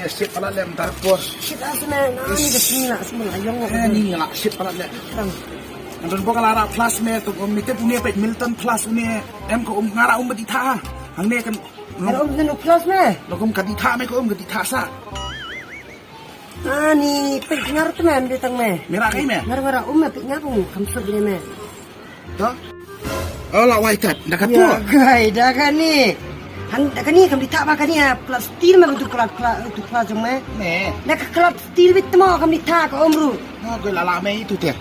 shit pala lem tarpor. Shit asna nani de sina semua ayong. Ni lah shit pala lem. Andon bo kalara plus me to mite punya pet Milton plus une ko ngara baditha. Hang ne kan Ada no plus me. lokom kaditha me ko kaditha sa. Ani pet ngar tu me de tang me. Mera kai me. Ngar me pet ngar pun kamsur de me. To. Oh la wai kat dekat tu. Ya gai dah kan ni. Han dah kan ni kam ditah makan ni plus steel me untuk kelas jong me. Ne. Nak kelas steel bit mo kam ditah ko omru. Ha ko lala me itu teh.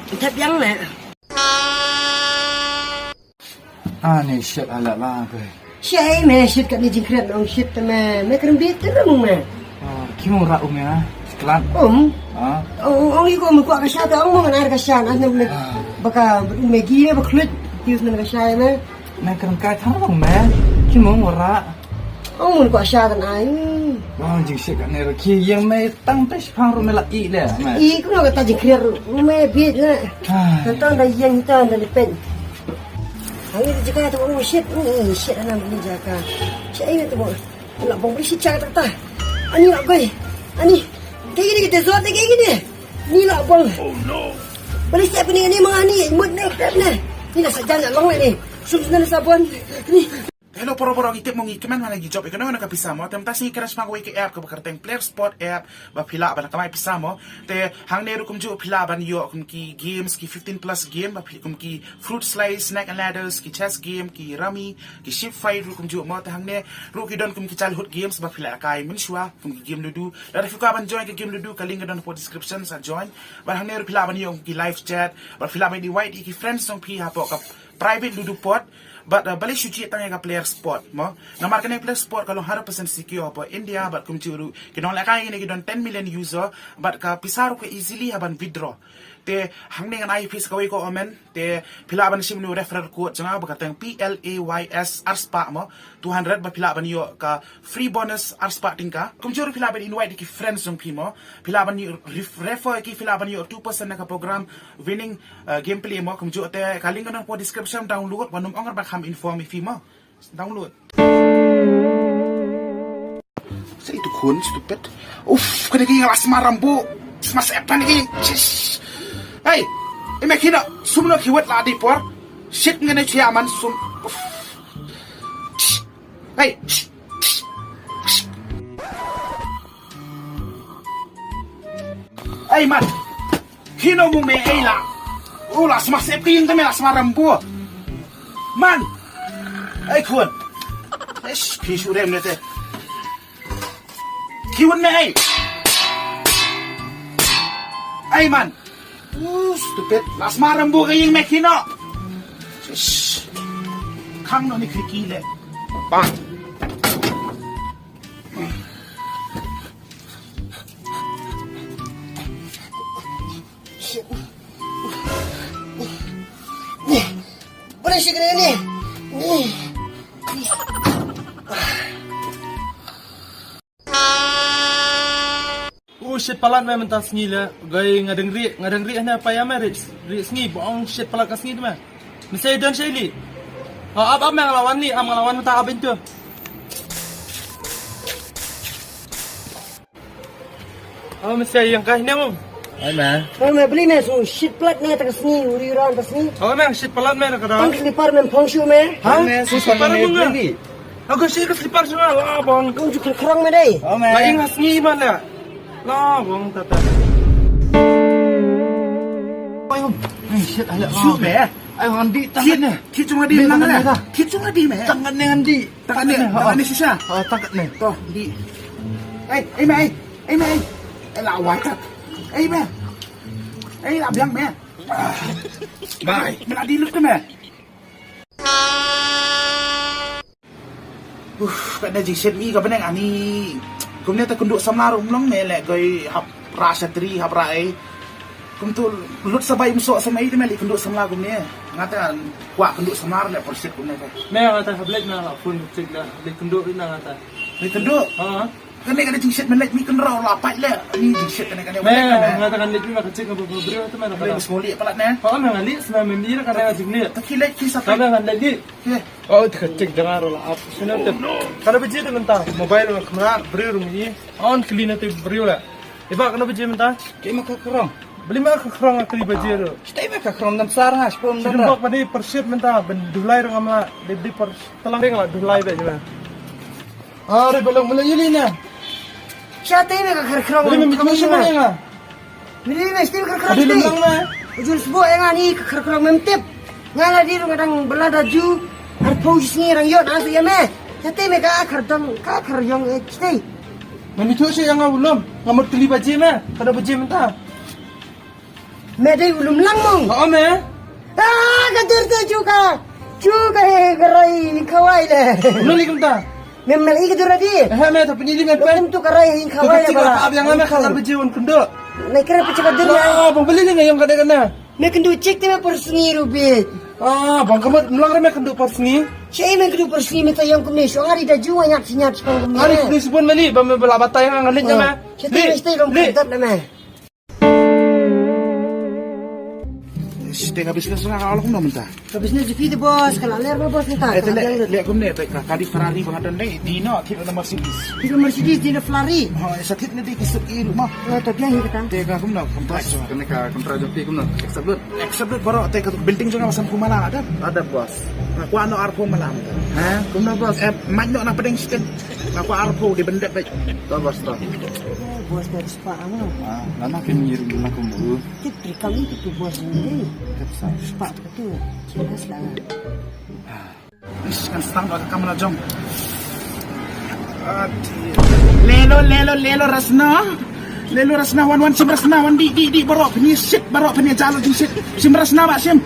Kita biang me. Ni shit ala la ke. Syai me shit kat ni jingkret ong shit me. Me keren bit terung me. Kimo ra ya. Sekelan. Ong iko mo ko ka siya ta ong mo na ka siya na me. Baka me gi ba khlut tius na ka siya me. Na kan kai thang bang me. Kimo ngora. Ong mo ko siya tan ai. Jing shit kan ne ki yang me tang pe phang ro me la i le me. I ko no ka ta jingkret me bit le. Tentang da yang tan da pen. Hari tu jika tu orang shit ni shit anak ni jaga. Syai tu boleh. Nak bong beri shit jaga tak? Ani nak gay. Ani. Kayak gini kita suat kayak gini. Ni nak bong. Oh no. Beli siap ni mga ni mood ni prep ni. Ni nak saja nak long ni. Sumsum na sabon. Ni. Hello poro-poro itip mong ikeman mana gijob ikono na kapisa mo tem tas ni crash magway ke app ko bakarteng player sport app ba pila ba nakamay pisa mo te hang neru kum ju pila ban yo kum ki games ki 15 plus game ba kum ki fruit slice snack and ladders ki chess game ki rummy ki ship fight ru kum ju mo te hang ne ru ki don kum ki childhood games ba pila kai min shwa kum ki game ludu da fi ka ban join ki game ludu ka link don for description sa join ba hang neru pila ban yo ki live chat ba pila ban di white ki friends song pi ha po ka private ludu pot. But balik suci tanya ka player sport mo. Namar kena player sport kalau 100% secure apa India but kum curu kidon lakai ini kidon 10 million user but ka pisaru ko easily haban withdraw. Te hang dengan IP sekawai ko omen te pilaban sim nu referral code janga bakatang PLAYS arspa mo 200 ba pilaban yo ka free bonus arspa tingka kum curu pilaban invite ki friends jong pimo pilaban yo refer ki pilaban yo 2% na ka program winning gameplay mo kum curu te kaling kan po description download wanum ongar ba ham inform fi mo download sa itu kun stupid kada ki ngalas marambo mas epan ki hey, ini kena semua kiwat ladi por, shit ngene ciaman sum. Hey, hey man, kino mo me ela, ulas mas epin tame las marambo, man, hey kun, kishu rem nete, kiwat me hey man. Stupid. Las marambo kayong mekino. Shhh. Kang no ni kikile. Bang. Boleh sih kena ni. Shit palat me mentas ngi la gai ngadeng ri hna pa ya me ri sngi bong shit palat ka sngi tu me mesai dan sheli ab me ngelawan ni am ngelawan ta abin tu mesai yang kah ni mo ai me me beli me so shit plat ni tak sni uri ran tak sni me shit palat me ka da pang slipper me pang shoe me me slipper me ni aku shit slipper semua la bong kau juga kerang me dai me ing sngi mana la bong tata shit ala Shoot me. ai handi tangan Kit cuma di mana lah? Kit cuma di me. tangan ni handi Tangan ni sisa. tangan ni Toh di. Eh me. Lawai tak. Me. Lah biang me. Bye. Mela di lu tu me. Kada jing set mi ka beneng ani. Kumne ta kunduk samlar umlong me le goi hap rasa tri hap rai. Kum tu lut sabai musok samai tu me li kunduk samlar kumne. Ngata kwa kunduk samlar le porset kumne ka. me ngata hablet na la phun tik la le kunduk ina ngata Ni kunduk. Kani kada jing shit melet mi kan raw lapat le. Ni jing shit kani kani. Meh, ngatakan lit mah kecil ke beriu tu mah. Boleh semuli pelat ne. Oh, meh ngali semua memir kan ada jing lit. Tak kilat kisah. Kami ngan lagi. Oh, kecil jangan rola up. Sini tu. Kalau biji tu mentah, mobile dengan kamera beriu rumah on clean tu beriu lah. Iba kalau biji mentah, Kaya makakarong. beli mah kerang kali biji tu. Stay makakarong nam sarang sepuluh Sini dara. bak pani persiap mentah, bendulai orang ama di per telang deng lah dulai be je. Ah, re belum mulai ni na. Siya tayo may kakarkrong. Beli memang macam mana nga? Bili na, still kakarkrong. Ada lembang na. Ujul sebuah yang ani kakarkrong memtip. Ngala di rumah dang belada ju. Arpos ni rang yot asu ya me. Siya tayo may kakaryong stay. Mami tu siya yang belum. Ngamut kali biji mah, kada biji mentah. Me day ulum lang mong. Oh, meh. Ah, kadur to juga. Juga garay kawai le. Belum lagi mentah. Memang lagi kadur di. Meh, tapi ni dengan pen. Betul tu garay kawai le Kecil bala. apa yang ame kalau biji on kendo. Naik kira pecah kadur ya. Ah, bang beli ni yang kada kena. Me kendu cek te me persengi rubit. Ah, bang kamu mulang remeh kendo pas ni. Siya me kendu persengi me tayang kumni. So ngari da juwa nyat sinyat sepang kumni. Hari ni sebut mani, bang bela batai yang ngalit je meh. Siya tayo stay long kantat na me. Shit habis ka sa kalau kum naman ta. Habis na si bos, kalaler mo bos nita. Eh tele le kum ne ta kadi Ferrari bangadan ne dino kit na Mercedes. Hindi Mercedes, di na Flari. Ha sa kit na di kisap ilu ma. Ito, biyahe kita. Te ka kum na kum ta. Kena ka kontra jopi kumno. Eksabut. Except baro te ka building juga masam kumala ada. Ada bos. Aku ano arpo malam. Ha? Kumno bos. Manyo na pedeng sikat. Aku arpo di benda baik. To bos to. Bos na spa ano. Ah, lama kinyirim na kumu. Tipri kami itu bos ini. Spa itu. Jelas lah. Is kan stang ka kamala jom. Lelo rasna. Lelo rasna wan sim rasna wan di baro peni shit baro peni jalo di shit. Sim rasna ba sim.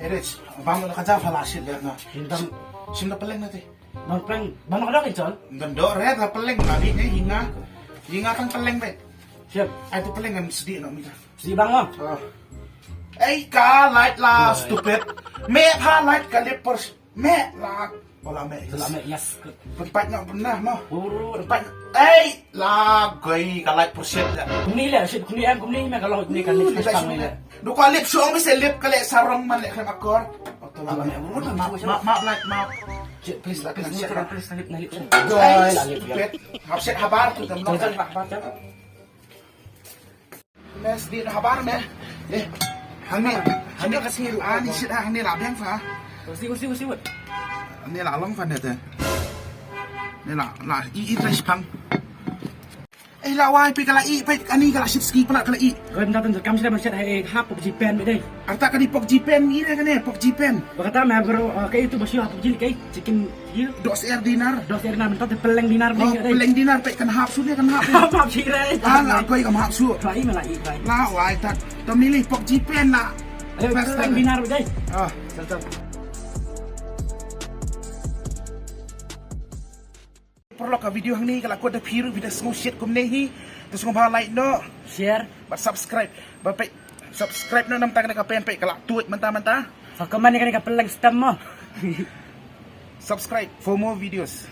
Erich, bang na kaja fala shit der na. Hindam sim na peleng na te. Bang plan, bang ada kicol. Gando red na peleng na di hinga. Hinga kang peleng be. Siap. Ay to peleng ang sedi na mita. Si bang mo. Oh. Ay ka light la stupid. Me ha light calipers. Me la wala me. Salamat yes. Pagpat na pernah mo. Puro. Pagpat. Ay la goy ka light percent. Kumni le, shit kumni ang kumni me kalau kumni kan ni kang ni. Du ka lip show mi se lip kale sarong man le kang akor. Bang me urut ma mo. Ma light ma. Shit please la please please nalip nalip. Ay stupid. Hapset habar tu tam Jangan no. pak pak. Mes di na habar me. Hangni kasi ani shit hangni la beng fa. Kursi. Ni la long fan de. Ni la i fresh pang. Eh la wai pe kala i pe ani kala shit ski pala kala i. Kan datang kam sudah macet hai hap pop jipen be dai. Arta kani pok jipen ni kan pok jipen. Berkata me bro kayak itu basi hap jil kayak chicken hill. Dos air dinar. Dos dinar bentar peleng dinar Oh, be dai. peleng dinar pe kan hap su ni kan hap. Hap sih dai. Ah la koi kam hap su. Try me lagi try. La wai tak. Tom ni pok jipen la. Ayo peleng dinar be dai. Ah. Santap. Perlu ka video hang ni kala ko da phiru video sngou shit kum ne hi. Terus ngom ha like no. Share. But subscribe. Ba pe subscribe no nam ta ka pen pe kala tuit menta. Pakaman ni kan peleng stem mo. Subscribe for more videos.